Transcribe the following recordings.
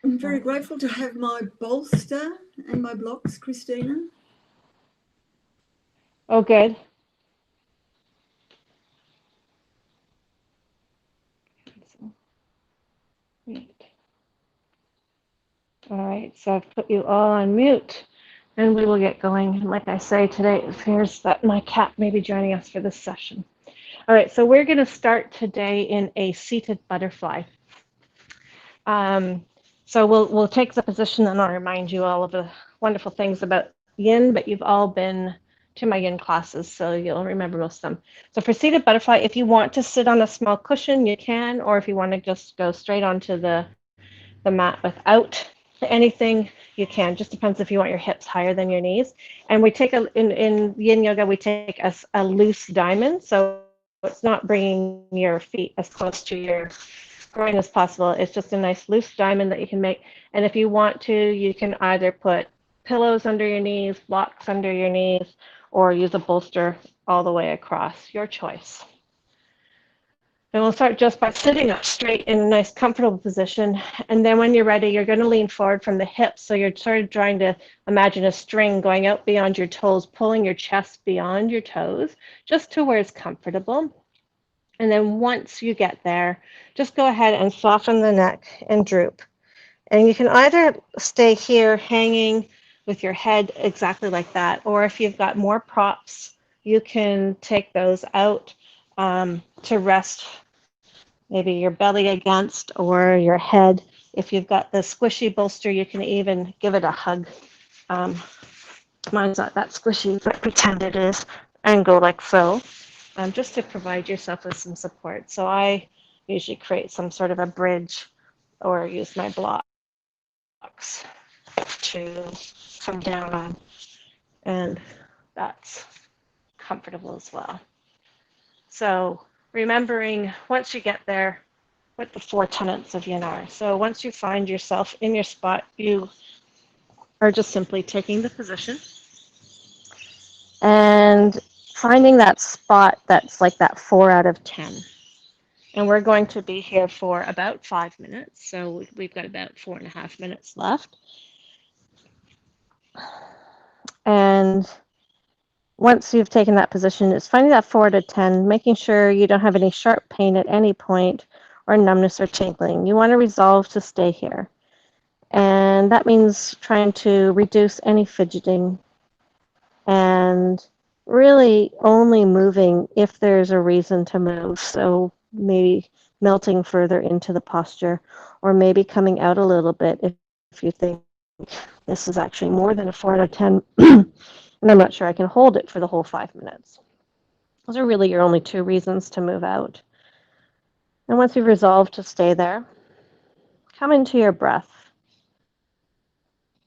I'm very grateful to have my bolster and my blocks, Christina. Oh, good. All right, so I've put you all on mute, and we will get going. And like I say, today it appears that my cat may be joining us for this session. All right, so we're going to start today in a seated butterfly. Um, so we'll take the position, and I'll remind you all of the wonderful things about Yin, but you've all been to my Yin classes, so you'll remember most of them. So for seated butterfly, if you want to sit on a small cushion, you can, or if you want to just go straight onto the mat without anything, you can. Just depends if you want your hips higher than your knees. And we take in Yin Yoga, we take a loose diamond, so it's not bringing your feet as close to your groin as possible. It's just a nice loose diamond that you can make. And if you want to, you can either put pillows under your knees, blocks under your knees, or use a bolster all the way across. Your choice. And we'll start just by sitting up straight in a nice comfortable position. And then when you're ready, you're going to lean forward from the hips. So you're sort of trying to imagine a string going out beyond your toes, pulling your chest beyond your toes, just to where it's comfortable. And then once you get there, just go ahead and soften the neck and droop. And you can either stay here hanging with your head exactly like that, or if you've got more props, you can take those out to rest maybe your belly against or your head. If you've got the squishy bolster, you can even give it a hug. Um, Mine's not that squishy, but pretend it is, and go like so, just to provide yourself with some support. So I usually create some sort of a bridge or use my blocks to come down on, and that's comfortable as well. So remembering once you get there, what the four tenets of Yin are. So once you find yourself in your spot, you are just simply taking the position and finding that spot that's like that 4 out of 10. And we're going to be here for about 5 minutes. So we've got about 4.5 minutes left. And once you've taken that position, it's finding that 4 out of 10, making sure you don't have any sharp pain at any point or numbness or tingling. You want to resolve to stay here. And that means trying to reduce any fidgeting and really only moving if there's a reason to move. So maybe melting further into the posture, or maybe coming out a little bit if you think this is actually more than a 4 out of 10 and I'm not sure I can hold it for the whole 5 minutes. Those are really your only two reasons to move out. And once you've resolved to stay there, come into your breath.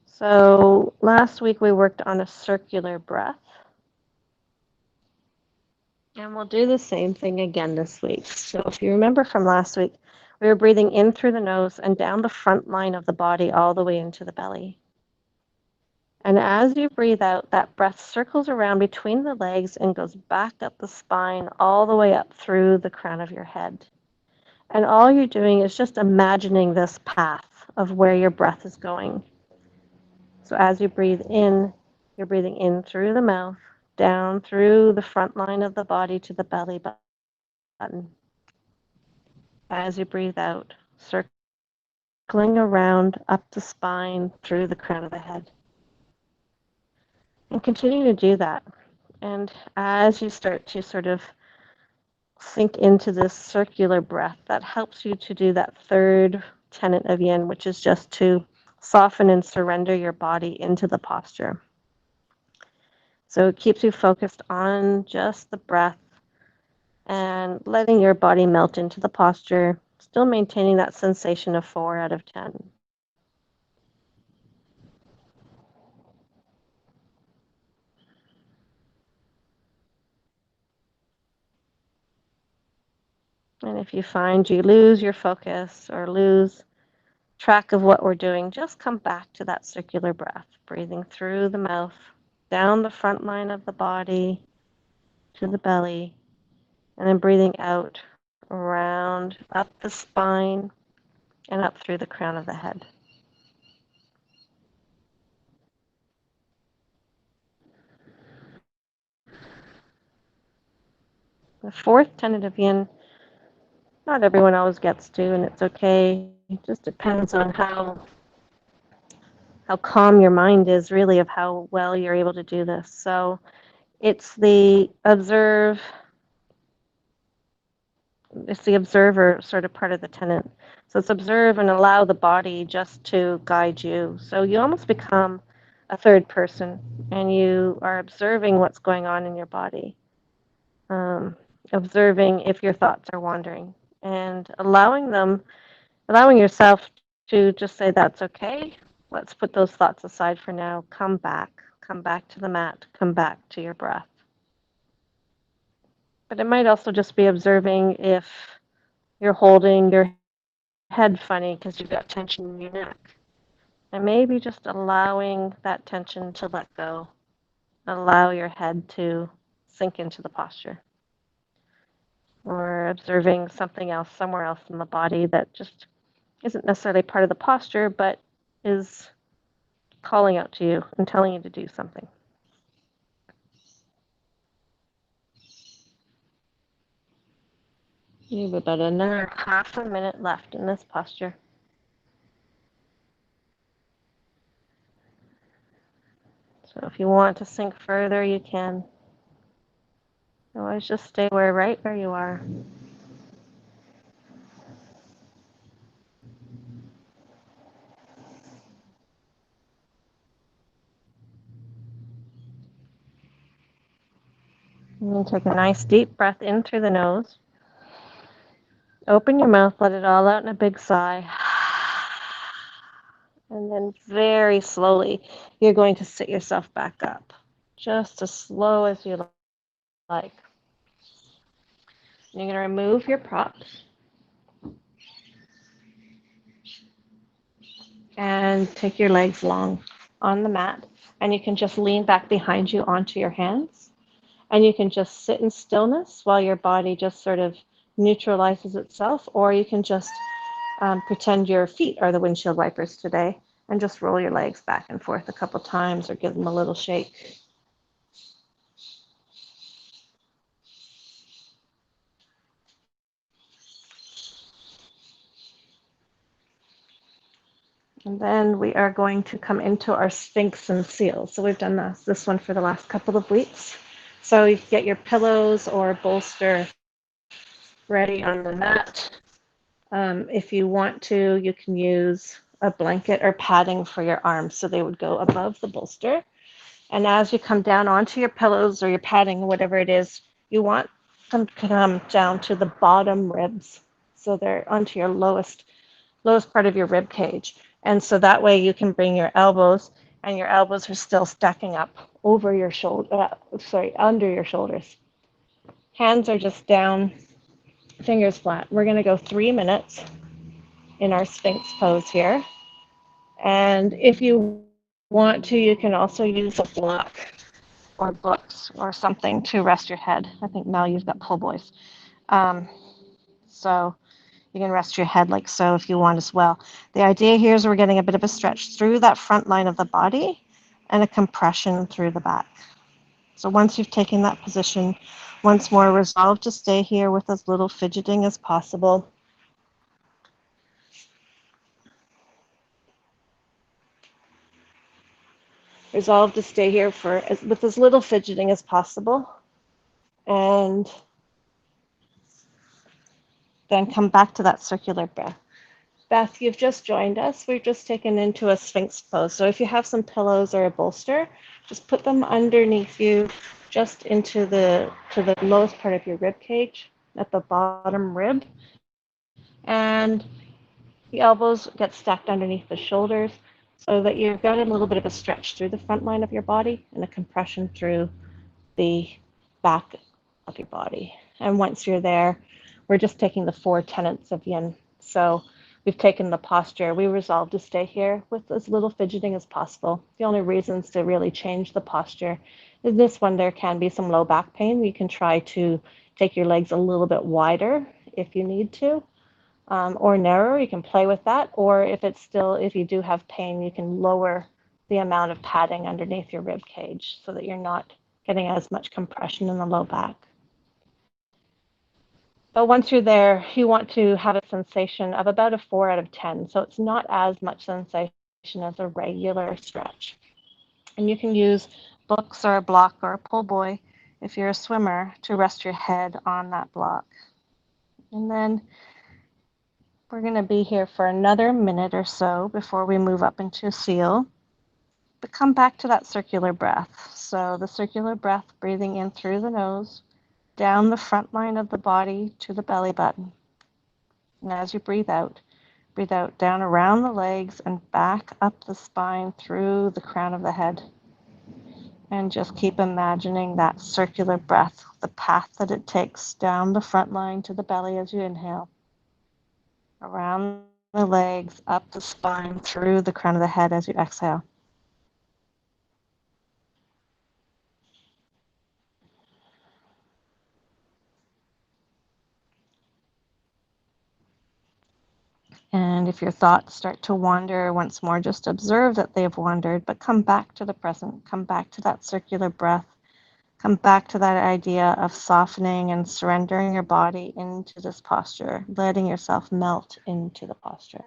So last week we worked on a circular breath. And we'll do the same thing again this week. So if you remember from last week, we were breathing in through the nose and down the front line of the body all the way into the belly. And as you breathe out, that breath circles around between the legs and goes back up the spine all the way up through the crown of your head. And all you're doing is just imagining this path of where your breath is going. So as you breathe in, you're breathing in through the mouth, down through the front line of the body to the belly button. As you breathe out, circling around up the spine through the crown of the head. And continue to do that. And as you start to sort of sink into this circular breath, that helps you to do that third tenet of Yin, which is just to soften and surrender your body into the posture. So it keeps you focused on just the breath and letting your body melt into the posture, still maintaining that sensation of 4 out of 10. And if you find you lose your focus or lose track of what we're doing, just come back to that circular breath, breathing through the mouth, down the front line of the body to the belly, and then breathing out around up the spine and up through the crown of the head. The fourth tentative yin, not everyone always gets to, and it's okay. It just depends on how calm your mind is, really, of how well you're able to do this. So it's the observer sort of part of the tenet. So it's observe and allow the body just to guide you. So you almost become a third person, and you are observing what's going on in your body, um, observing if your thoughts are wandering, and allowing yourself to just say, that's okay. Let's put those thoughts aside for now. Come back to the mat, come back to your breath. But it might also just be observing if you're holding your head funny because you've got tension in your neck. And maybe just allowing that tension to let go. Allow your head to sink into the posture. Or observing something else somewhere else in the body that just isn't necessarily part of the posture, but is calling out to you and telling you to do something. You have about another half a minute left in this posture. So if you want to sink further, you can. Otherwise, just stay right where you are. And then take a nice deep breath in through the nose. Open your mouth, let it all out in a big sigh. And then very slowly, you're going to sit yourself back up. Just as slow as you like. You're going to remove your props and take your legs long on the mat. And you can just lean back behind you onto your hands. And you can just sit in stillness while your body just sort of neutralizes itself, or you can just pretend your feet are the windshield wipers today and just roll your legs back and forth a couple times or give them a little shake. And then we are going to come into our Sphinx and Seal. So we've done this one for the last couple of weeks. So you get your pillows or bolster ready on the mat. If you want to, you can use a blanket or padding for your arms so they would go above the bolster. And as you come down onto your pillows or your padding, whatever it is, you want them to come down to the bottom ribs. So they're onto your lowest part of your rib cage. And so that way you can bring your elbows, and your elbows are still stacking up over your under your shoulders. Hands are just down, fingers flat. We're going to go 3 minutes in our Sphinx pose here. And if you want to, you can also use a block or books or something to rest your head. I think Mel, you've got pull boys. So you can rest your head like so if you want as well. The idea here is we're getting a bit of a stretch through that front line of the body and a compression through the back. So once you've taken that position, once more, resolve to stay here with as little fidgeting as possible. Resolve to stay here with as little fidgeting as possible. And then come back to that circular breath. Beth, you've just joined us. We've just taken into a Sphinx pose. So if you have some pillows or a bolster, just put them underneath you, just into the lowest part of your rib cage, at the bottom rib. And the elbows get stacked underneath the shoulders so that you've got a little bit of a stretch through the front line of your body and a compression through the back of your body. And once you're there, we're just taking the 4 tenets of yin. So we've taken the posture. We resolve to stay here with as little fidgeting as possible. The only reasons to really change the posture is this one, there can be some low back pain. You can try to take your legs a little bit wider if you need to, or narrower. You can play with that. Or if you do have pain, you can lower the amount of padding underneath your rib cage so that you're not getting as much compression in the low back. But once you're there, you want to have a sensation of about a 4 out of 10. So it's not as much sensation as a regular stretch. And you can use books or a block or a pull buoy if you're a swimmer to rest your head on that block. And then we're going to be here for another minute or so before we move up into seal. But come back to that circular breath. So the circular breath, breathing in through the nose, down the front line of the body to the belly button. And as you breathe out down around the legs and back up the spine through the crown of the head. And just keep imagining that circular breath, the path that it takes down the front line to the belly as you inhale, around the legs, up the spine, through the crown of the head as you exhale. And if your thoughts start to wander once more, just observe that they have wandered, but come back to the present, come back to that circular breath, come back to that idea of softening and surrendering your body into this posture, letting yourself melt into the posture.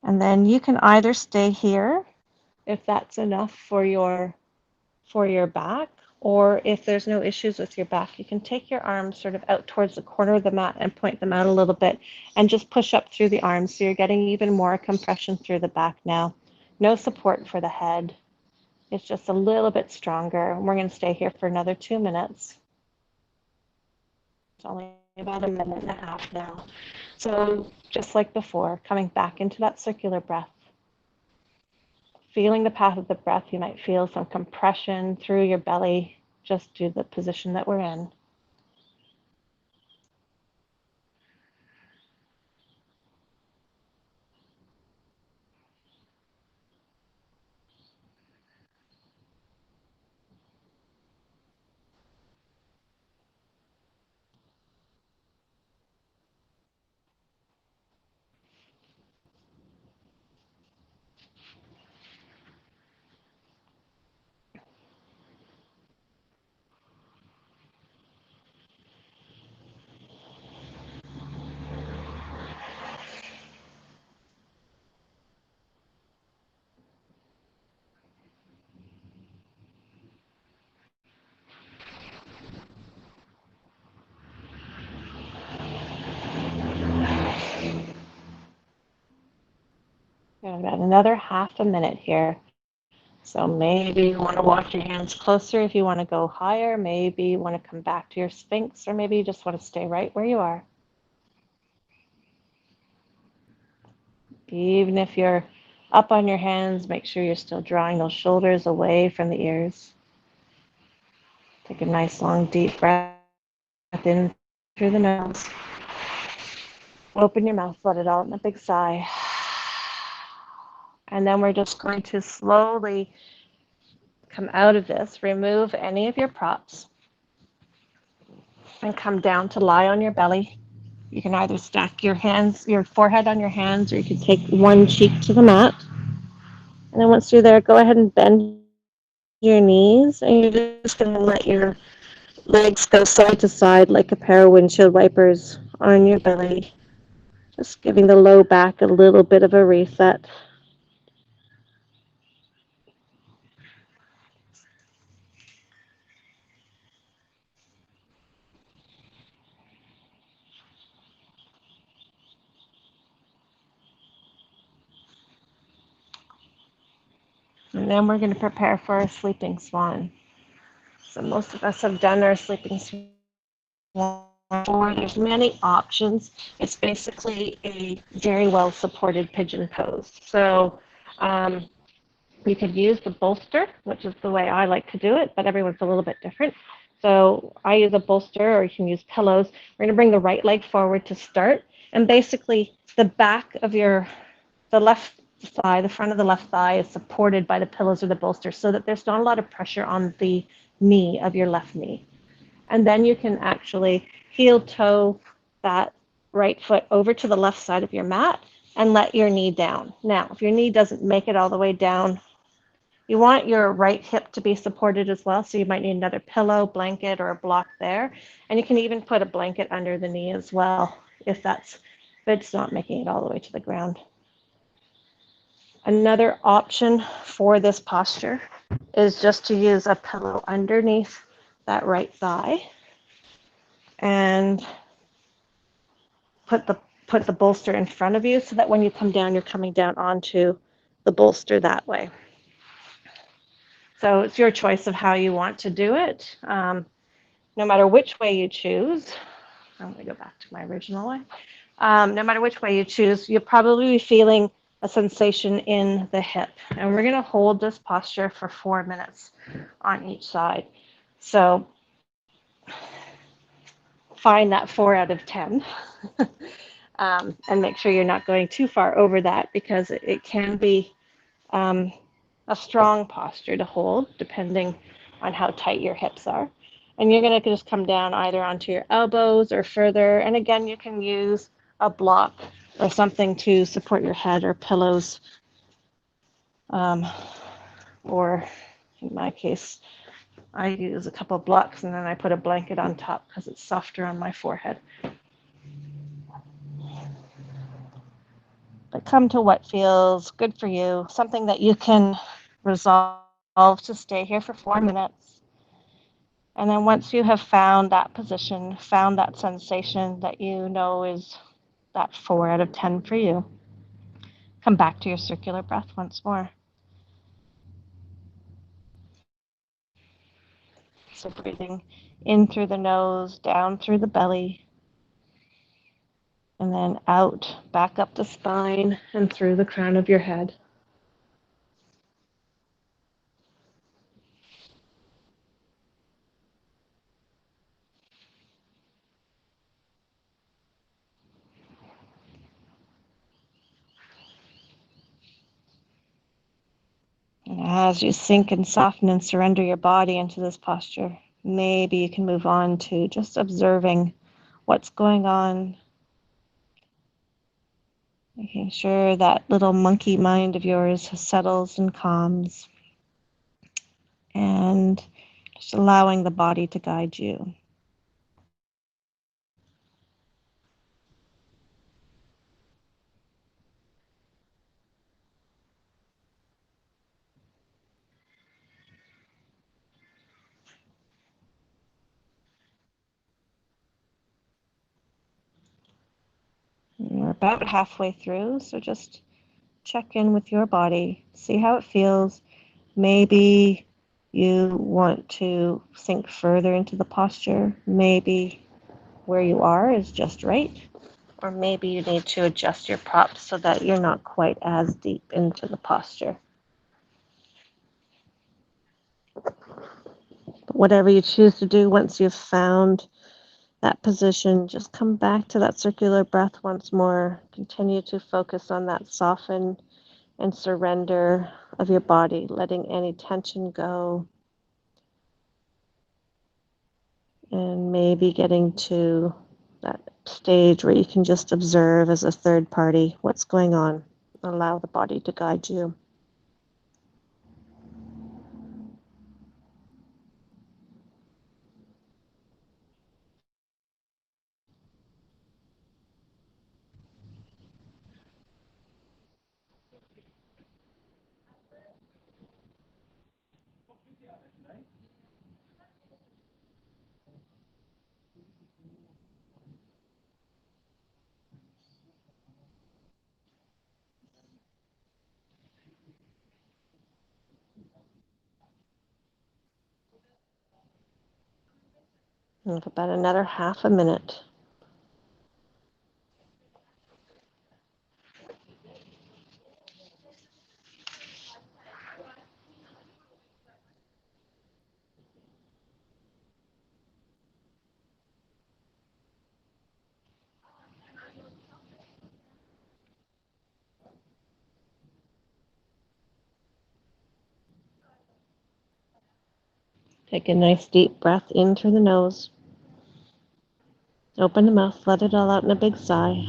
And then you can either stay here if that's enough for your back, or if there's no issues with your back, you can take your arms sort of out towards the corner of the mat and point them out a little bit and just push up through the arms. So you're getting even more compression through the back now. No support for the head. It's just a little bit stronger. We're going to stay here for another 2 minutes. It's only about a minute and a half now. So just like before, coming back into that circular breath. Feeling the path of the breath, you might feel some compression through your belly just to the position that we're in. We've got another half a minute here. So maybe you want to walk your hands closer if you want to go higher. Maybe you want to come back to your Sphinx, or maybe you just want to stay right where you are. Even if you're up on your hands, make sure you're still drawing those shoulders away from the ears. Take a nice long deep breath in through the nose. Open your mouth, let it out in a big sigh. And then we're just going to slowly come out of this, remove any of your props, and come down to lie on your belly. You can either stack your hands, your forehead on your hands, or you can take one cheek to the mat. And then once you're there, go ahead and bend your knees, and you're just going to let your legs go side to side like a pair of windshield wipers on your belly. Just giving the low back a little bit of a reset. And then we're going to prepare for our sleeping swan. So most of us have done our sleeping swan. There's many options. It's basically a very well supported pigeon pose. So you could use the bolster, which is the way I like to do it, but everyone's a little bit different. So I use a bolster, or you can use pillows. We're going to bring the right leg forward to start, and basically the back of the left thigh, the front of the left thigh is supported by the pillows or the bolster, so that there's not a lot of pressure on the knee of your left knee. And then you can actually heel toe that right foot over to the left side of your mat and let your knee down. Now, if your knee doesn't make it all the way down, You want your right hip to be supported as well, so you might need another pillow, blanket, or a block there. And you can even put a blanket under the knee as well if it's not making it all the way to the ground. Another option for this posture is just to use a pillow underneath that right thigh and put the bolster in front of you so that when you come down, you're coming down onto the bolster that way. So it's your choice of how you want to do it. No matter which way you choose, I'm going to go back to my original way. No matter which way you choose, you'll probably be feeling a sensation in the hip. And we're going to hold this posture for 4 minutes on each side. So find that 4 out of 10 and make sure you're not going too far over that, because it can be a strong posture to hold depending on how tight your hips are. And you're going to just come down either onto your elbows or further. And again, you can use a block or something to support your head, or pillows, or in my case, I use a couple of blocks and then I put a blanket on top because it's softer on my forehead. But come to what feels good for you, something that you can resolve to stay here for 4 minutes. And then once you have found that position, found that sensation that you know is that 4 out of 10 for you, come back to your circular breath once more. So breathing in through the nose, down through the belly, and then out, back up the spine and through the crown of your head. And as you sink and soften and surrender your body into this posture, maybe you can move on to just observing what's going on, making sure that little monkey mind of yours settles and calms, and just allowing the body to guide you. We're about halfway through, so just check in with your body, see how it feels. Maybe you want to sink further into the posture. Maybe where you are is just right. Or maybe you need to adjust your props so that you're not quite as deep into the posture. But whatever you choose to do, once you've found that position, just come back to that circular breath once more. Continue to focus on that soften and surrender of your body, letting any tension go. And maybe getting to that stage where you can just observe as a third party what's going on. Allow the body to guide you. And for about another half a minute. Take a nice deep breath in through the nose. Open the mouth, let it all out in a big sigh.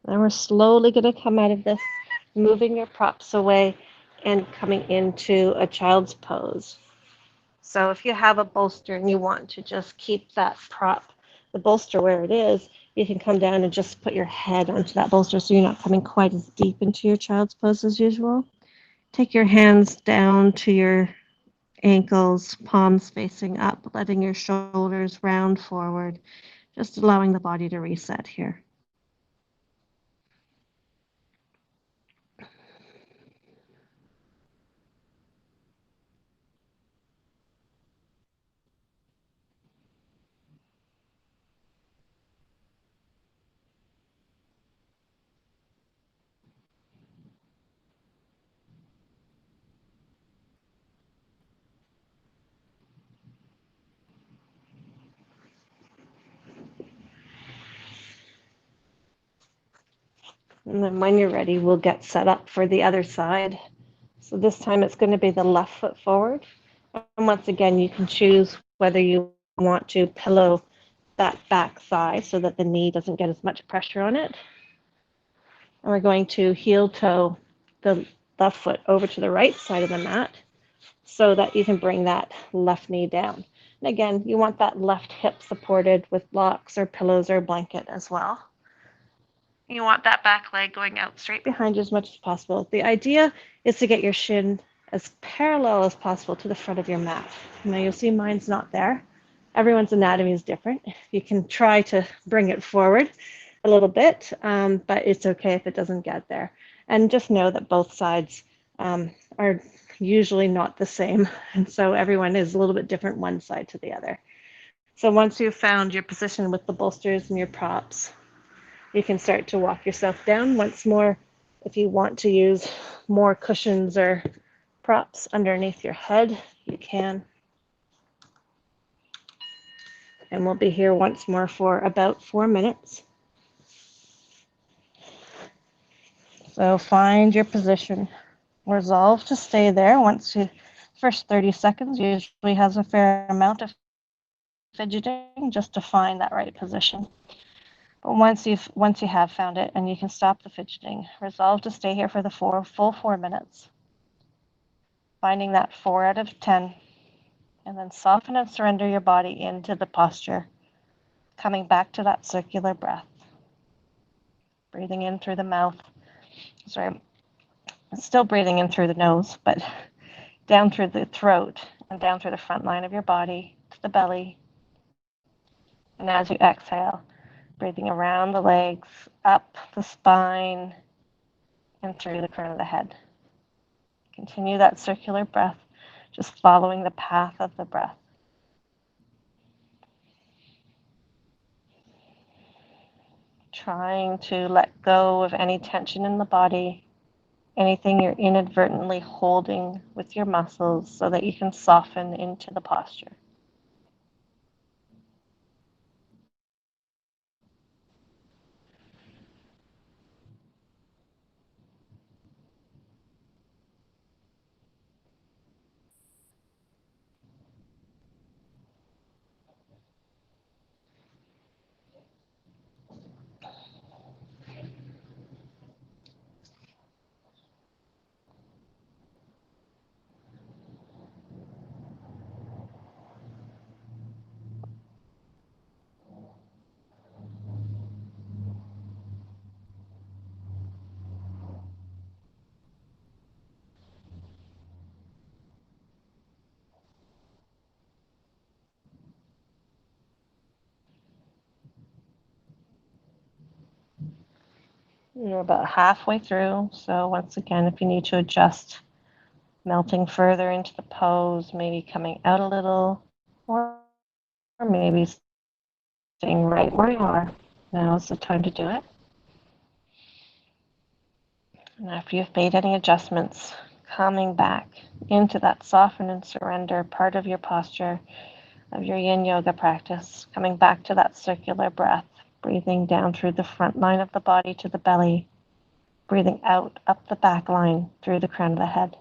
And we're slowly going to come out of this moving your props away and coming into a child's pose. So if you have a bolster and you want to just keep that prop, the bolster where it is, you can come down and just put your head onto that bolster so you're not coming quite as deep into your child's pose as usual. Take your hands down to your ankles, palms facing up, letting your shoulders round forward, just allowing the body to reset here. And then when you're ready, we'll get set up for the other side. So this time it's going to be the left foot forward. And once again, you can choose whether you want to pillow that back thigh so that the knee doesn't get as much pressure on it. And we're going to heel toe the left foot over to the right side of the mat so that you can bring that left knee down. And again, you want that left hip supported with blocks or pillows or blanket as well. You want that back leg going out straight behind you as much as possible. The idea is to get your shin as parallel as possible to the front of your mat. Now you'll see mine's not there. Everyone's anatomy is different. You can try to bring it forward a little bit, but it's okay if it doesn't get there. And just know that both sides are usually not the same. And so everyone is a little bit different one side to the other. So once you've found your position with the bolsters and your props, you can start to walk yourself down once more. If you want to use more cushions or props underneath your head, you can. And we'll be here once more for about 4 minutes. So find your position. Resolve to stay there once you, first 30 seconds usually has a fair amount of fidgeting just to find that right position. But once you have found it and you can stop the fidgeting, resolve to stay here for the full 4 minutes. Finding that 4 out of 10, and then soften and surrender your body into the posture, coming back to that circular breath. Breathing in through the mouth. Sorry, still breathing in through the nose, but down through the throat and down through the front line of your body to the belly. And as you exhale, breathing around the legs, up the spine, and through the crown of the head. Continue that circular breath, just following the path of the breath. Trying to let go of any tension in the body, anything you're inadvertently holding with your muscles so that you can soften into the posture. You're about halfway through, so once again, if you need to adjust, melting further into the pose, maybe coming out a little, or maybe staying right where you are. Now is the time to do it. And after you've made any adjustments, coming back into that soften and surrender part of your posture, of your Yin Yoga practice, coming back to that circular breath, breathing down through the front line of the body to the belly, breathing out up the back line through the crown of the head.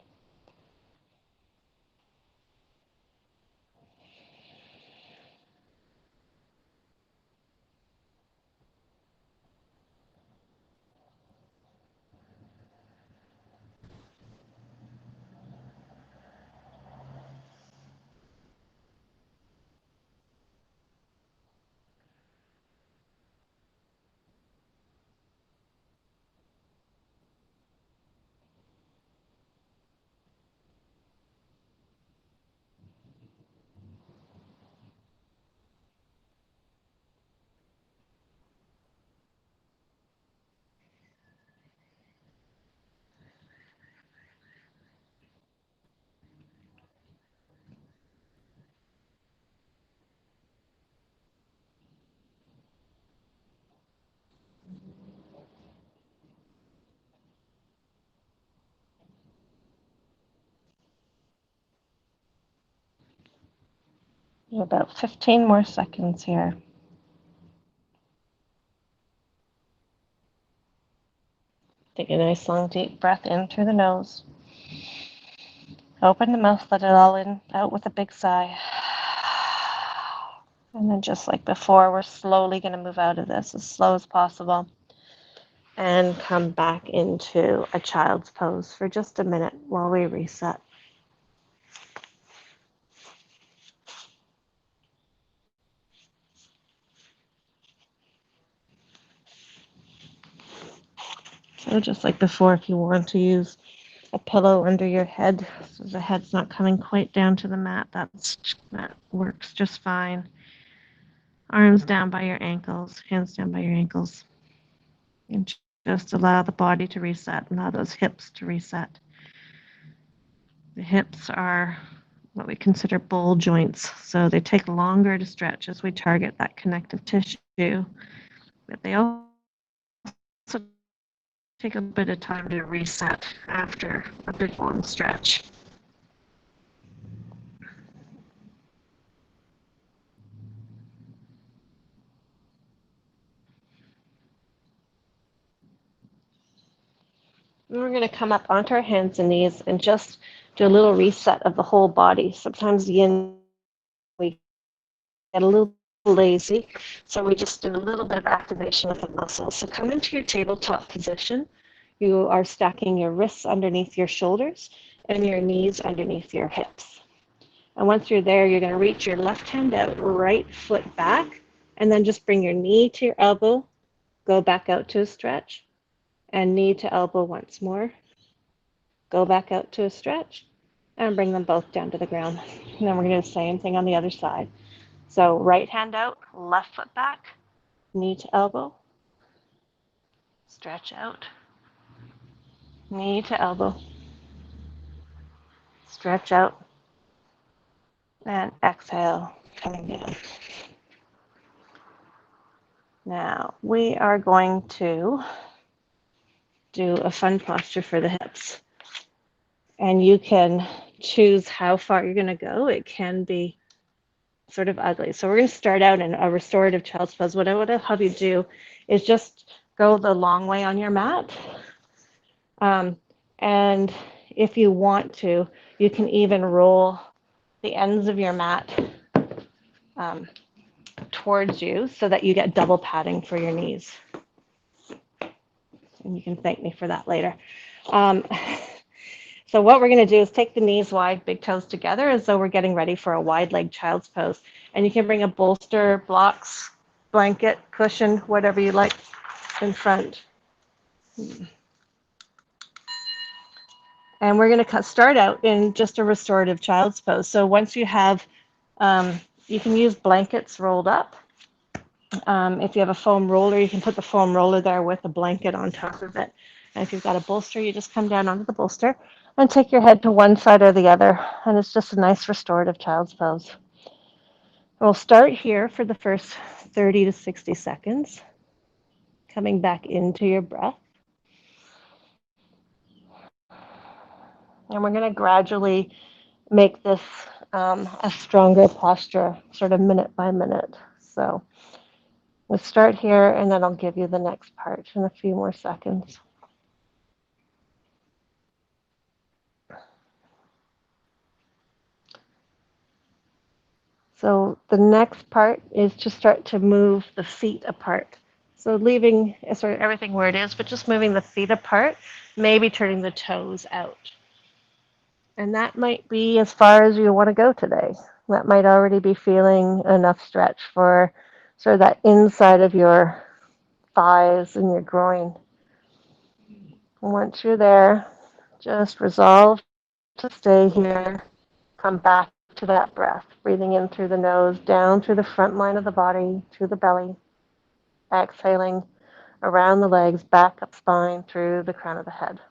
About 15 more seconds here. Take a nice long deep breath in through the nose. Open the mouth, let it all in, out with a big sigh. And then just like before, we're slowly going to move out of this as slow as possible and come back into a child's pose for just a minute while we reset. So just like before, if you want to use a pillow under your head so the head's not coming quite down to the mat, that works just fine. Arms down by your ankles, hands down by your ankles. And just allow the body to reset, allow those hips to reset. The hips are what we consider bull joints, so they take longer to stretch as we target that connective tissue, but they also take a bit of time to reset after a big long stretch. And we're going to come up onto our hands and knees and just do a little reset of the whole body. Sometimes yin, we get a little lazy, so we just do a little bit of activation of the muscles. So come into your tabletop position. You are stacking your wrists underneath your shoulders and your knees underneath your hips. And once you're there, you're going to reach your left hand out, right foot back, and then just bring your knee to your elbow, go back out to a stretch, and knee to elbow once more. Go back out to a stretch, and bring them both down to the ground. And then we're going to do the same thing on the other side. So right hand out, left foot back, knee to elbow, stretch out, knee to elbow, stretch out, and exhale, coming down. Now we are going to do a fun posture for the hips. And you can choose how far you're going to go. It can be sort of ugly. So we're going to start out in a restorative child's pose. What I would have you do is just go the long way on your mat. And if you want to, you can even roll the ends of your mat towards you so that you get double padding for your knees. And you can thank me for that later. So what we're going to do is take the knees wide, big toes together, as though we're getting ready for a wide leg child's pose. And you can bring a bolster, blocks, blanket, cushion, whatever you like in front. And we're going to start out in just a restorative child's pose. So once you have, you can use blankets rolled up. If you have a foam roller, you can put the foam roller there with a blanket on top of it. And if you've got a bolster, you just come down onto the bolster and take your head to one side or the other. And it's just a nice restorative child's pose. We'll start here for the first 30 to 60 seconds, coming back into your breath. And we're going to gradually make this a stronger posture, sort of minute by minute. So we'll start here, and then I'll give you the next part in a few more seconds. So the next part is to start to move the feet apart. So leaving sort of everything where it is, but just moving the feet apart, maybe turning the toes out. And that might be as far as you want to go today. That might already be feeling enough stretch for sort of that inside of your thighs and your groin. Once you're there, just resolve to stay here. Come back to that breath, breathing in through the nose, down through the front line of the body, to the belly. Exhaling around the legs, back up spine, through the crown of the head.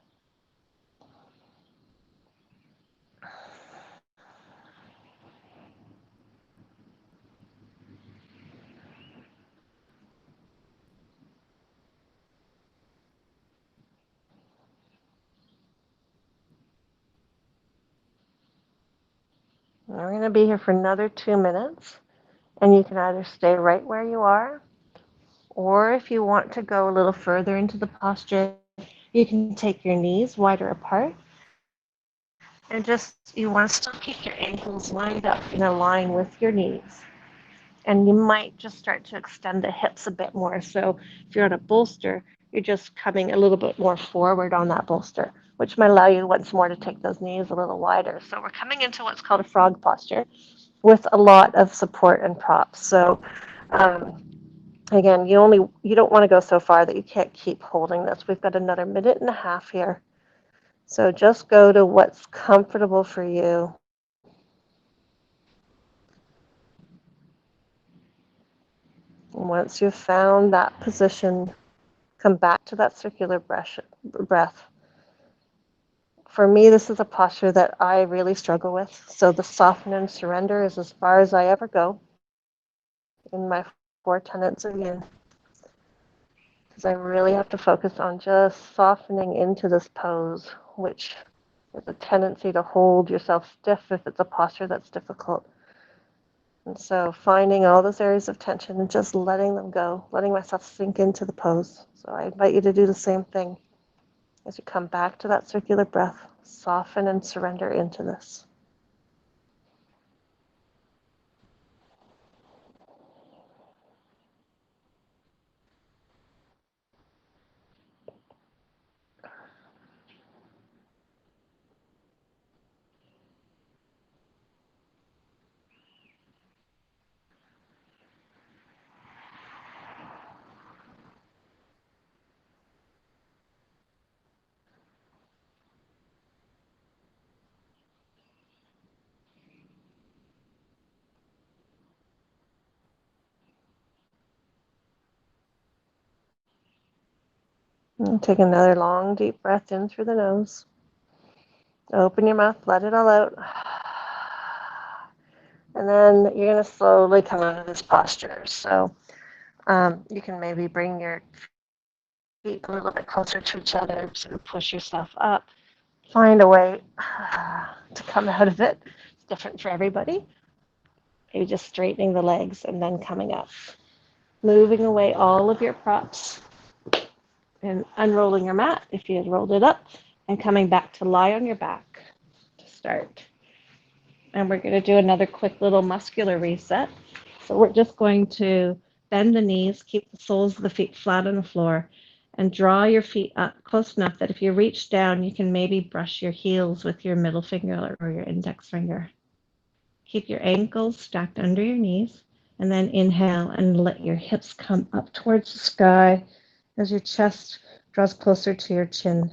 We're going to be here for another 2 minutes, and you can either stay right where you are, or if you want to go a little further into the posture, you can take your knees wider apart, and just you want to still keep your ankles lined up in a line with your knees. And you might just start to extend the hips a bit more. So if you're on a bolster, you're just coming a little bit more forward on that bolster, which might allow you once more to take those knees a little wider. So we're coming into what's called a frog posture with a lot of support and props. So again, you don't want to go so far that you can't keep holding this. We've got another minute and a half here. So just go to what's comfortable for you. Once you've found that position, come back to that circular breath. For me, this is a posture that I really struggle with. So the soften and surrender is as far as I ever go in my 4 tenets of Yin. Because I really have to focus on just softening into this pose, which is a tendency to hold yourself stiff if it's a posture that's difficult. And so finding all those areas of tension and just letting them go, letting myself sink into the pose. So I invite you to do the same thing. As you come back to that circular breath, soften and surrender into this. And take another long, deep breath in through the nose. Open your mouth, let it all out. And then you're going to slowly come out of this posture. So you can maybe bring your feet a little bit closer to each other, sort of push yourself up. Find a way to come out of it. It's different for everybody. Maybe just straightening the legs and then coming up. Moving away all of your props and unrolling your mat if you had rolled it up and coming back to lie on your back to start. And we're going to do another quick little muscular reset. So we're just going to bend the knees, keep the soles of the feet flat on the floor, and draw your feet up close enough that if you reach down, you can maybe brush your heels with your middle finger or your index finger. Keep your ankles stacked under your knees, and then inhale and let your hips come up towards the sky as your chest draws closer to your chin.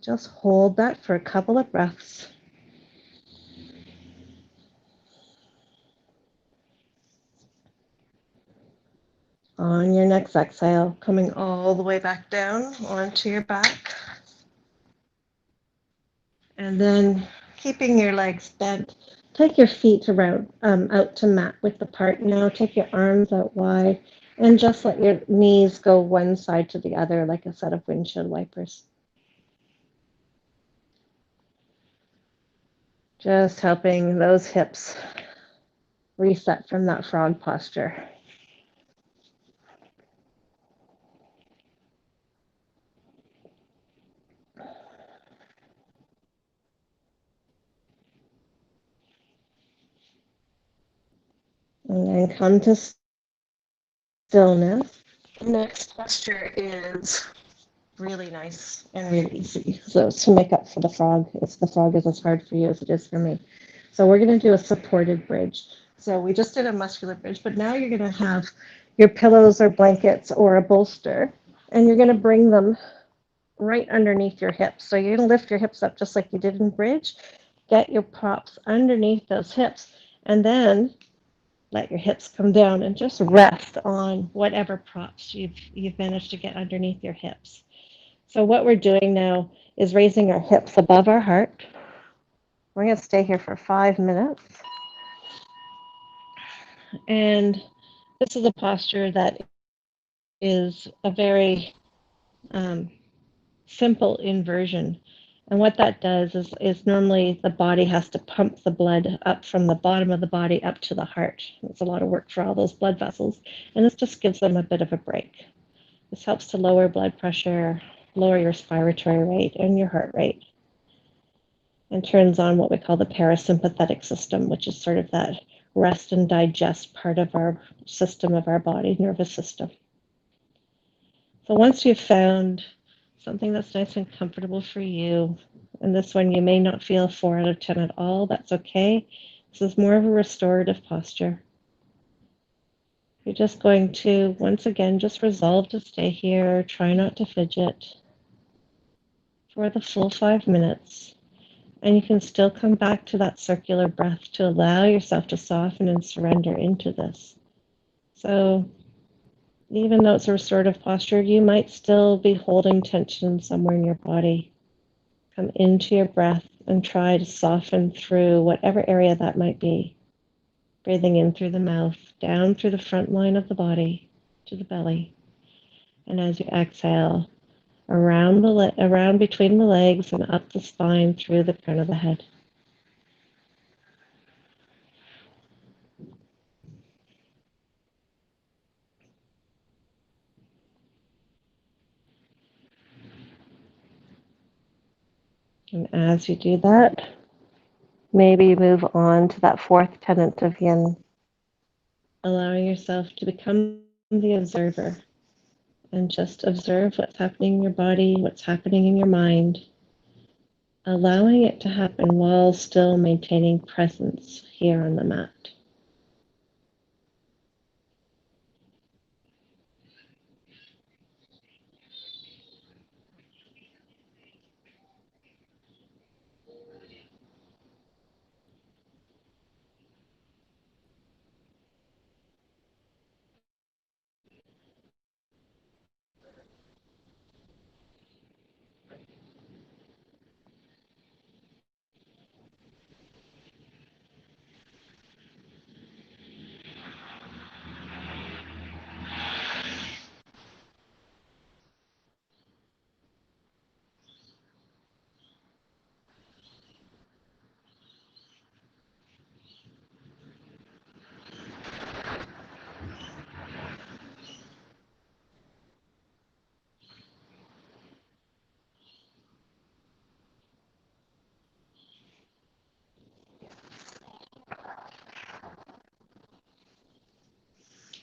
Just hold that for a couple of breaths. On your next exhale, coming all the way back down onto your back. And then keeping your legs bent, take your feet around out to mat width apart. Now take your arms out wide and just let your knees go one side to the other like a set of windshield wipers. Just helping those hips reset from that frog posture. And then come to stillness. The next posture is really nice and really easy. So to make up for the frog, if the frog is as hard for you as it is for me. So we're going to do a supported bridge. So we just did a muscular bridge, but now you're going to have your pillows or blankets or a bolster, and you're going to bring them right underneath your hips. So you're going to lift your hips up just like you did in bridge. Get your props underneath those hips, and then let your hips come down and just rest on whatever props you've managed to get underneath your hips. So what we're doing now is raising our hips above our heart. We're going to stay here for 5 minutes. And this is a posture that is a very simple inversion. And what that does is normally the body has to pump the blood up from the bottom of the body up to the heart. It's a lot of work for all those blood vessels. And this just gives them a bit of a break. This helps to lower blood pressure, lower your respiratory rate and your heart rate, and turns on what we call the parasympathetic system, which is sort of that rest and digest part of our system of our body, nervous system. So once you've found something that's nice and comfortable for you, and this one you may not feel 4 out of 10 at all, that's okay. This is more of a restorative posture. You're just going to, once again, just resolve to stay here. Try not to fidget for the full 5 minutes. And you can still come back to that circular breath to allow yourself to soften and surrender into this. So even though it's a restorative posture, you might still be holding tension somewhere in your body. Come into your breath and try to soften through whatever area that might be. Breathing in through the mouth, down through the front line of the body to the belly. And as you exhale, around between the legs and up the spine through the crown of the head. And as you do that, maybe move on to that fourth tenet of Yin, allowing yourself to become the observer and just observe what's happening in your body, what's happening in your mind, allowing it to happen while still maintaining presence here on the mat.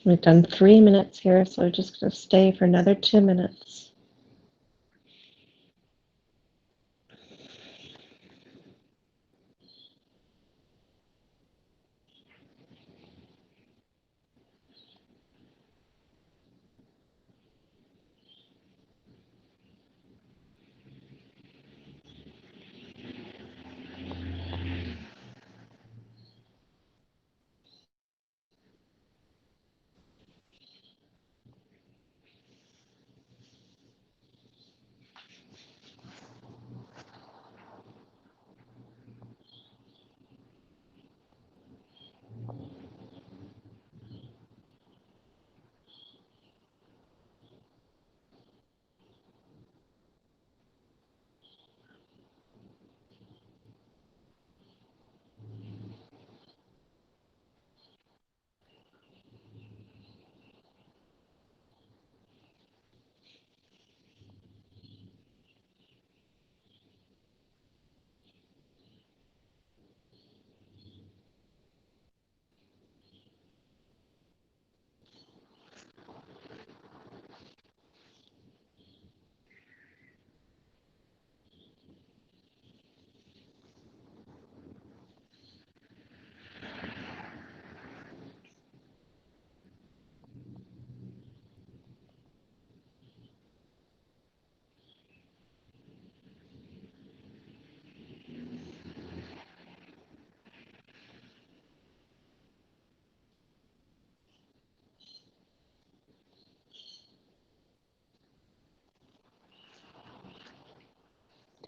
We've done 3 minutes here, so we're just going to stay for another 2 minutes.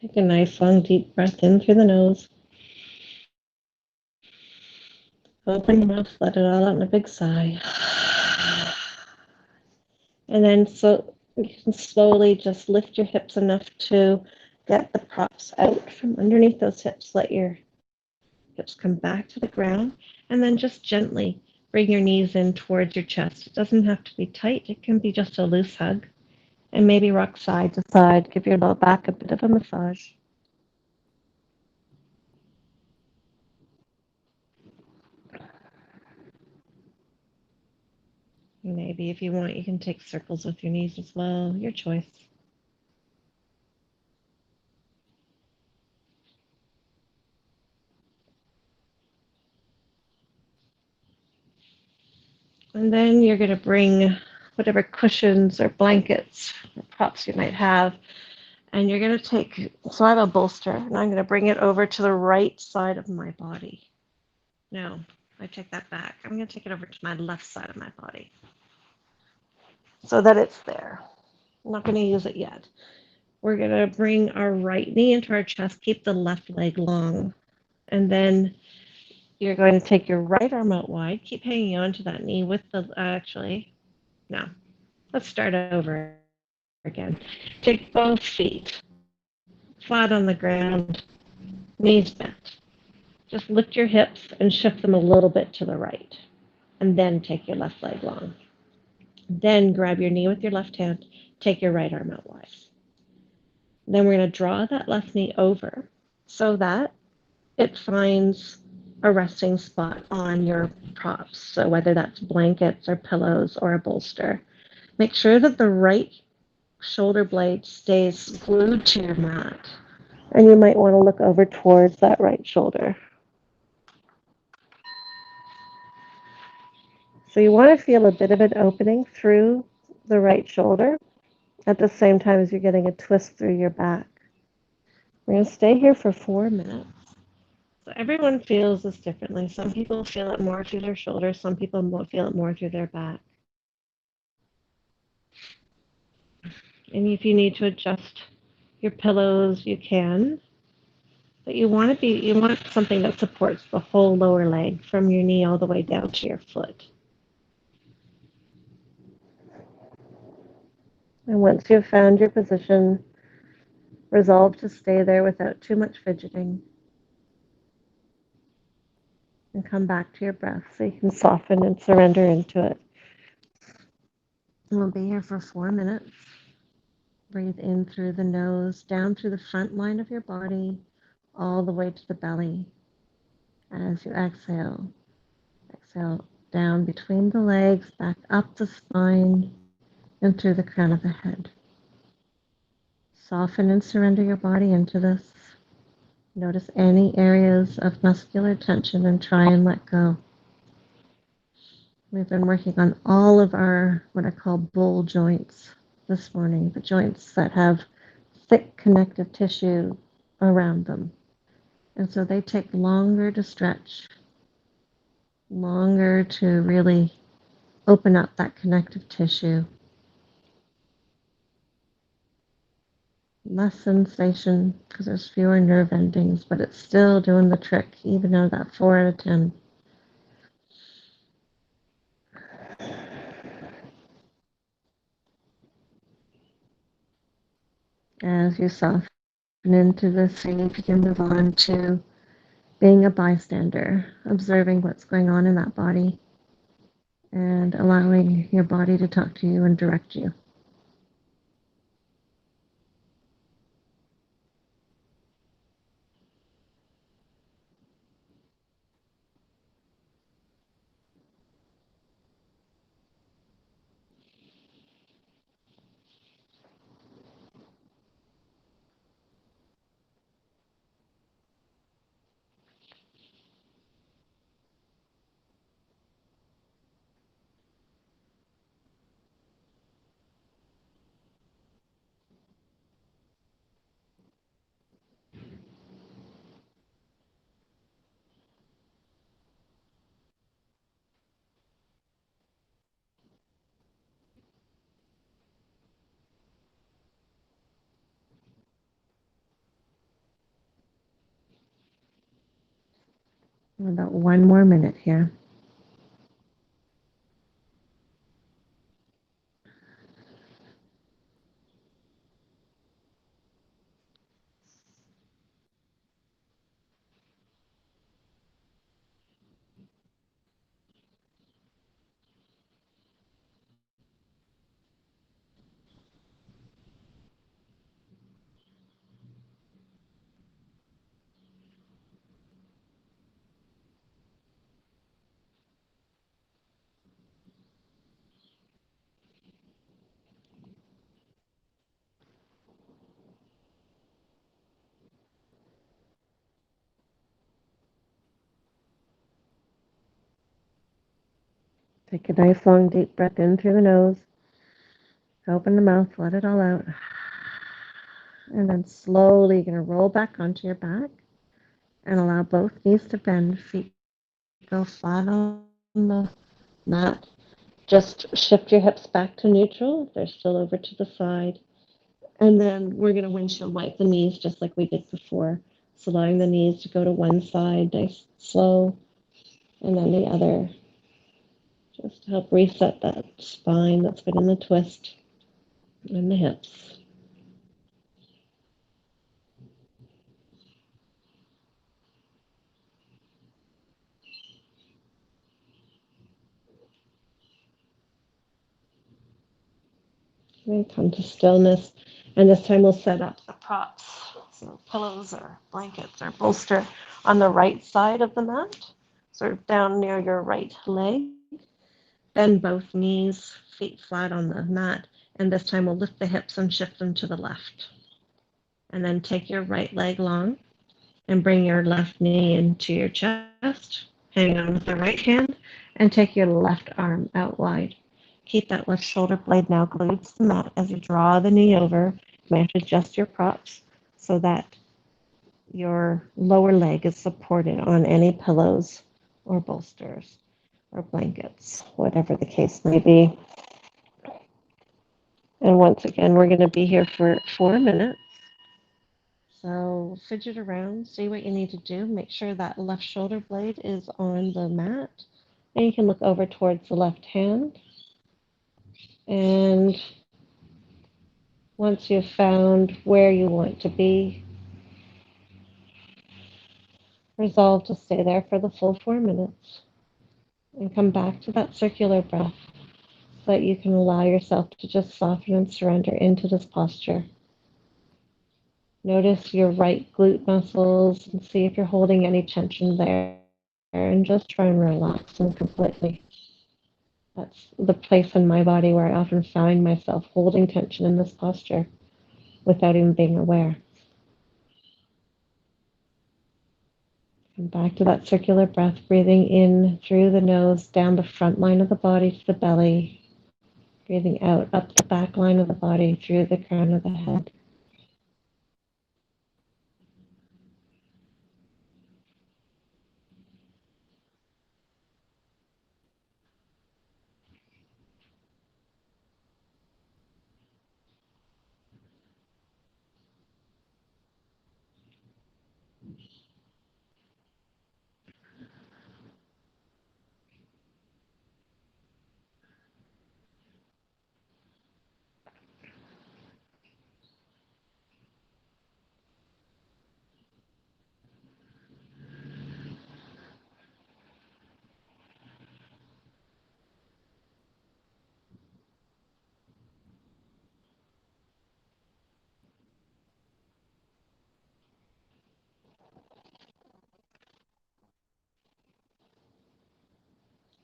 Take a nice long deep breath in through the nose. Open your mouth, let it all out in a big sigh. And then so you can slowly just lift your hips enough to get the props out from underneath those hips. Let your hips come back to the ground, and then just gently bring your knees in towards your chest. It doesn't have to be tight, it can be just a loose hug. And maybe rock side to side. Give your low back a bit of a massage. Maybe if you want, you can take circles with your knees as well. Your choice. And then you're going to bring whatever cushions or blankets or props you might have. And you're going to take, so I have a bolster, and I'm going to bring it over to the right side of my body. No, I take that back. I'm going to take it over to my left side of my body so that it's there. I'm not going to use it yet. We're going to bring our right knee into our chest, keep the left leg long. And then you're going to take your right arm out wide, keep hanging on to that knee with the, no, let's start over again. Take both feet flat on the ground, knees bent. Just lift your hips and shift them a little bit to the right. And then take your left leg long. Then grab your knee with your left hand, take your right arm out wide. Then we're going to draw that left knee over so that it finds a resting spot on your props. So whether that's blankets or pillows or a bolster, make sure that the right shoulder blade stays glued to your mat. And you might want to look over towards that right shoulder. So you want to feel a bit of an opening through the right shoulder at the same time as you're getting a twist through your back. We're going to stay here for 4 minutes. So everyone feels this differently. Some people feel it more through their shoulders. Some people feel it more through their back. And if you need to adjust your pillows, you can. But you want something that supports the whole lower leg from your knee all the way down to your foot. And once you've found your position, resolve to stay there without too much fidgeting. And come back to your breath so you can soften and surrender into it. And we'll be here for 4 minutes. Breathe in through the nose, down through the front line of your body, all the way to the belly. As you exhale, exhale down between the legs, back up the spine, and through the crown of the head. Soften and surrender your body into this. Notice any areas of muscular tension and try and let go. We've been working on all of our, what I call bull joints this morning, the joints that have thick connective tissue around them. And so they take longer to stretch, longer to really open up that connective tissue. Less sensation because there's fewer nerve endings, but it's still doing the trick, even though that 4 out of 10. As you soften into this, see if you can move on to being a bystander, observing what's going on in that body, and allowing your body to talk to you and direct you. About 1 more minute here. Take a nice long deep breath in through the nose. Open the mouth, let it all out. And then slowly you're going to roll back onto your back and allow both knees to bend. Feet go flat on the mat. Just shift your hips back to neutral if they're still over to the side. And then we're going to windshield wipe the knees just like we did before. So allowing the knees to go to one side, nice, slow, and then the other. Just to help reset that spine that's been in the twist and the hips. And come to stillness. And this time we'll set up the props. So pillows or blankets or bolster on the right side of the mat, sort of down near your right leg. Bend both knees, feet flat on the mat. And this time we'll lift the hips and shift them to the left. And then take your right leg long and bring your left knee into your chest. Hang on with the right hand and take your left arm out wide. Keep that left shoulder blade now glued to the mat as you draw the knee over. You might have to adjust your props so that your lower leg is supported on any pillows or bolsters or blankets, whatever the case may be. And once again, we're going to be here for 4 minutes. So fidget around, see what you need to do. Make sure that left shoulder blade is on the mat. And you can look over towards the left hand. And once you've found where you want to be, resolve to stay there for the full 4 minutes. And come back to that circular breath so that you can allow yourself to just soften and surrender into this posture. Notice your right glute muscles and see if you're holding any tension there. And just try and relax them completely. That's the place in my body where I often find myself holding tension in this posture without even being aware. And back to that circular breath, breathing in through the nose, down the front line of the body to the belly, breathing out up the back line of the body through the crown of the head.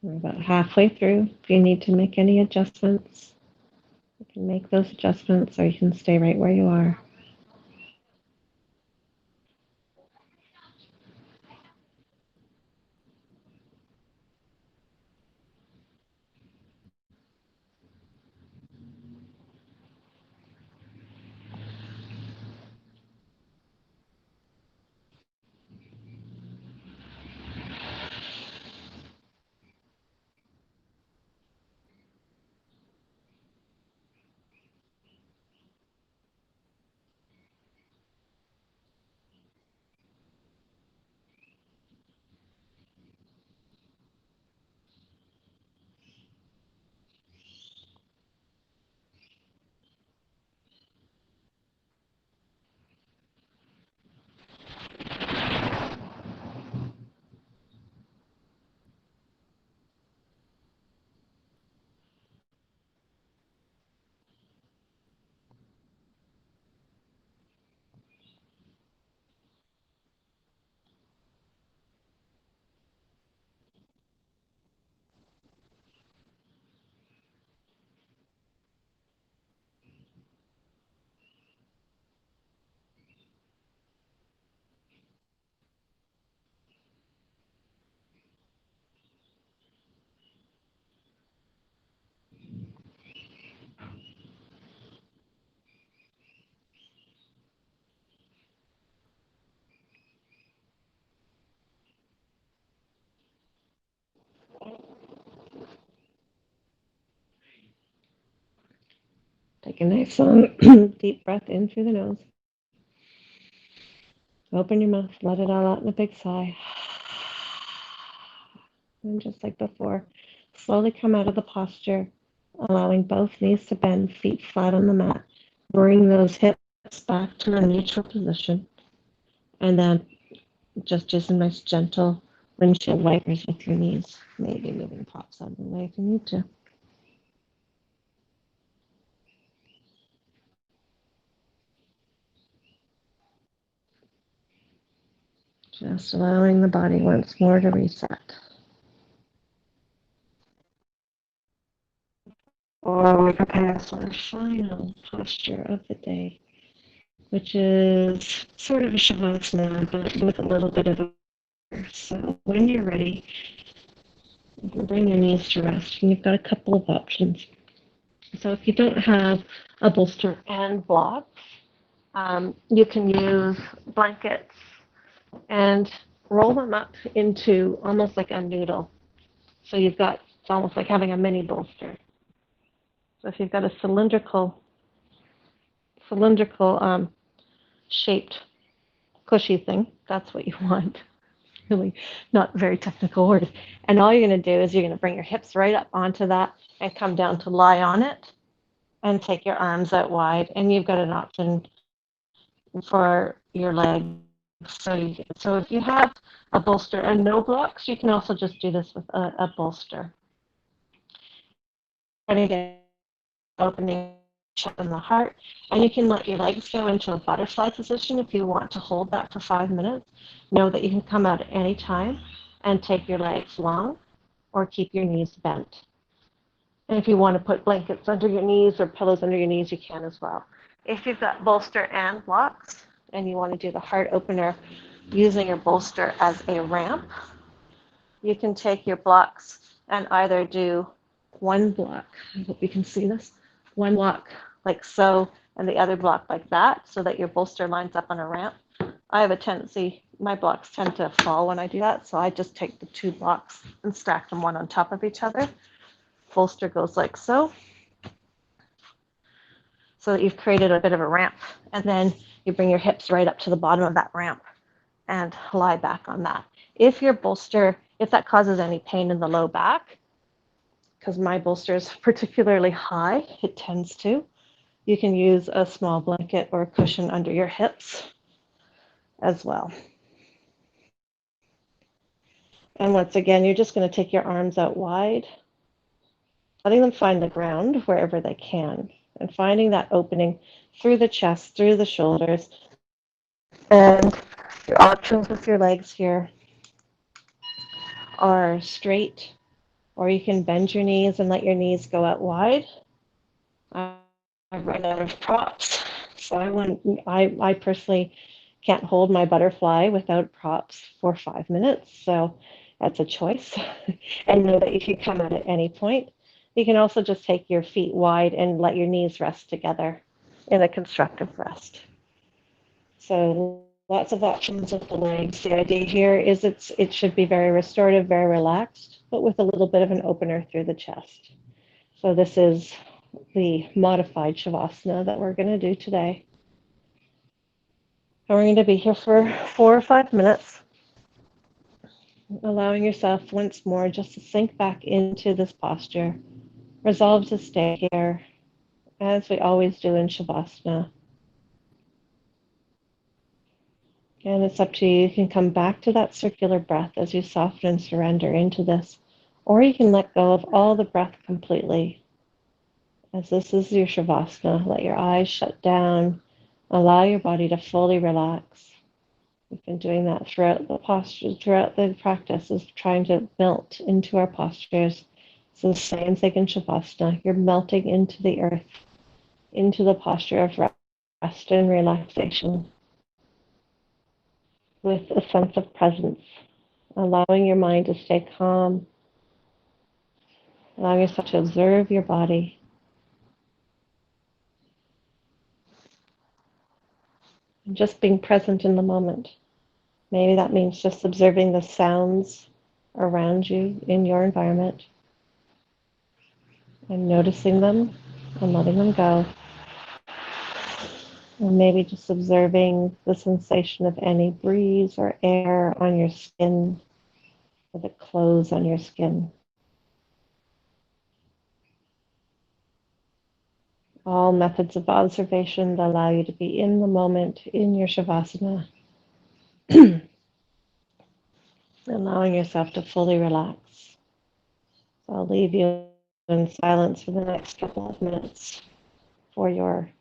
We're about halfway through. If you need to make any adjustments, you can make those adjustments or you can stay right where you are. Take a nice deep breath in through the nose. Open your mouth, let it all out in a big sigh. And just like before, slowly come out of the posture, allowing both knees to bend, feet flat on the mat. Bring those hips back to a neutral position. And then just do some nice gentle windshield wipers with your knees. Maybe moving props out of the way if you need to. Just allowing the body once more to reset. Or we prepare for the final posture of the day, which is sort of a shavasana, but with a little bit of a. So when you're ready, you can bring your knees to rest, and you've got a couple of options. So if you don't have a bolster and blocks, you can use blankets and roll them up into almost like a noodle. So you've got, it's almost like having a mini bolster. So if you've got a cylindrical shaped cushy thing, that's what you want. Really not a very technical word. And all you're going to do is you're going to bring your hips right up onto that and come down to lie on it and take your arms out wide. And you've got an option for your legs. So if you have a bolster and no blocks, you can also just do this with a bolster. Trying to get opening chest in the heart, and you can let your legs go into a butterfly position if you want to hold that for 5 minutes. Know that you can come out at any time and take your legs long or keep your knees bent. And if you want to put blankets under your knees or pillows under your knees, you can as well. If you've got bolster and blocks and you want to do the heart opener using your bolster as a ramp, you can take your blocks and either do one block. I hope you can see this. One block like so, and the other block like that, so that your bolster lines up on a ramp. I have a tendency, my blocks tend to fall when I do that, so I just take the 2 blocks and stack them one on top of each other. Bolster goes like so that you've created a bit of a ramp, and then you bring your hips right up to the bottom of that ramp and lie back on that. If your bolster, if that causes any pain in the low back, because my bolster is particularly high, it tends to, you can use a small blanket or a cushion under your hips as well. And once again, you're just going to take your arms out wide, letting them find the ground wherever they can, and finding that opening through the chest, through the shoulders. And your options with your legs here are straight, or you can bend your knees and let your knees go out wide. I've run out of props, so I personally can't hold my butterfly without props for 5 minutes, so that's a choice. And know that you can come out at any point. You can also just take your feet wide and let your knees rest together in a constructive rest. So lots of options with the legs. The idea here is it should be very restorative, very relaxed, but with a little bit of an opener through the chest. So this is the modified Shavasana that we're going to do today. And we're going to be here for 4 or 5 minutes, allowing yourself once more just to sink back into this posture. Resolve to stay here, as we always do in Shavasana. And it's up to you. You can come back to that circular breath as you soften and surrender into this, or you can let go of all the breath completely. As this is your Shavasana, let your eyes shut down. Allow your body to fully relax. We've been doing that throughout the posture, throughout the practice, is trying to melt into our postures. So the same thing in Shavasana. You're melting into the earth, into the posture of rest and relaxation with a sense of presence, allowing your mind to stay calm, allowing yourself to observe your body. And just being present in the moment. Maybe that means just observing the sounds around you in your environment and noticing them and letting them go. And maybe just observing the sensation of any breeze or air on your skin, or the clothes on your skin. All methods of observation that allow you to be in the moment in your Shavasana, allowing yourself to fully relax. So I'll leave you in silence for the next couple of minutes for your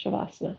Shavasana.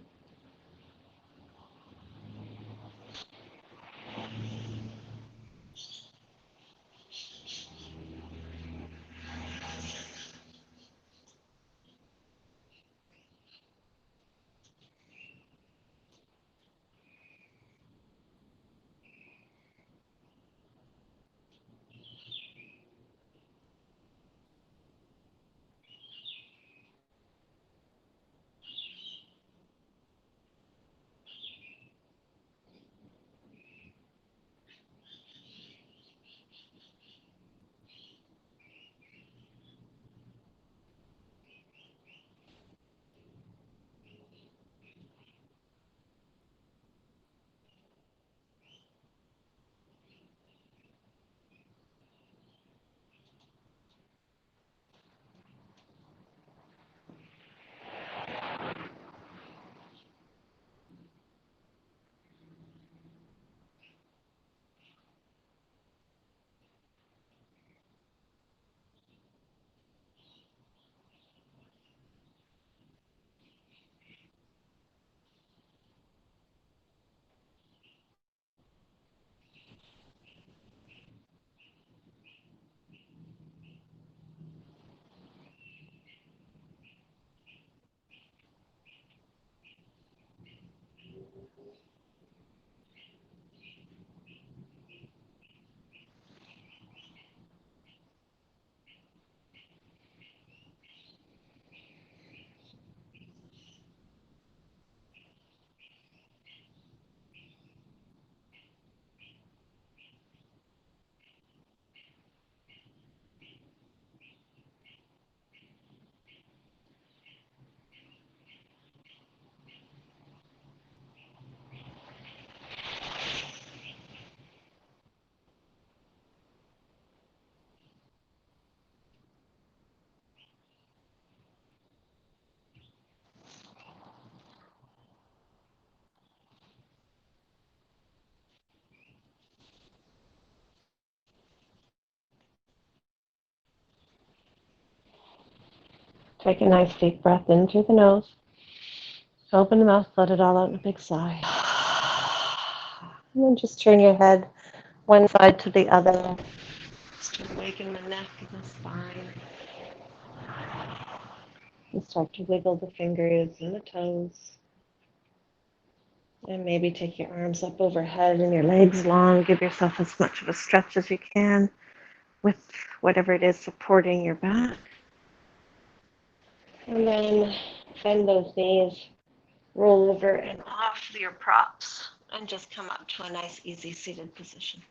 Take a nice deep breath in through the nose. Open the mouth, let it all out in a big sigh. And then just turn your head one side to the other. Just awaken the neck and the spine. And start to wiggle the fingers and the toes. And maybe take your arms up overhead and your legs long. Give yourself as much of a stretch as you can with whatever it is supporting your back. And then bend those knees, roll over and off your props, and just come up to a nice, easy seated position.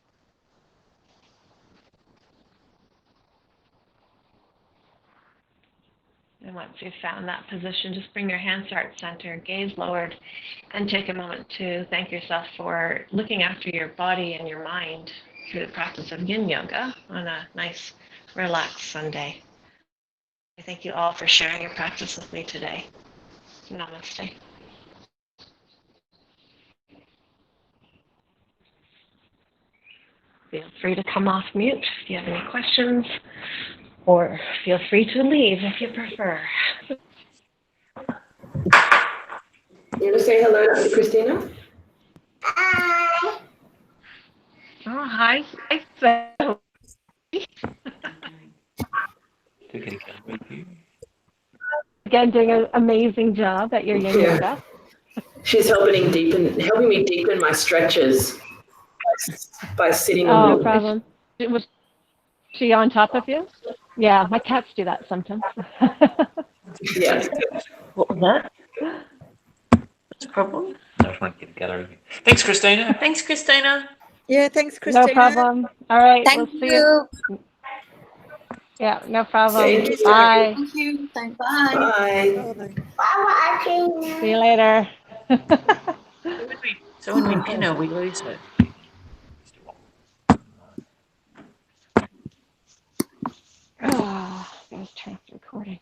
And once you've found that position, just bring your hands to heart center, gaze lowered, and take a moment to thank yourself for looking after your body and your mind through the practice of Yin Yoga on a nice, relaxed Sunday. I thank you all for sharing your practice with me today. Namaste. Feel free to come off mute if you have any questions, or feel free to leave if you prefer. You want to say hello to Christina? Hi. Oh, hi. Hi. Again, doing an amazing job at your Yin Yoga. She's helping me deepen my stretches by sitting on Oh, me. no problem. Was she on top of you? Yeah, my cats do that sometimes. Yeah. What was that? What's the problem? I just want to get together. Thanks, Christina. Thanks, Christina. Yeah, thanks, Christina. No problem. All right, Thank we'll see you. Yeah, no problem. Thank you. Bye. Thank you. Bye. Bye. Bye. Bye. See you later. So when we, we lose it. Ah, gotta turn off the recording.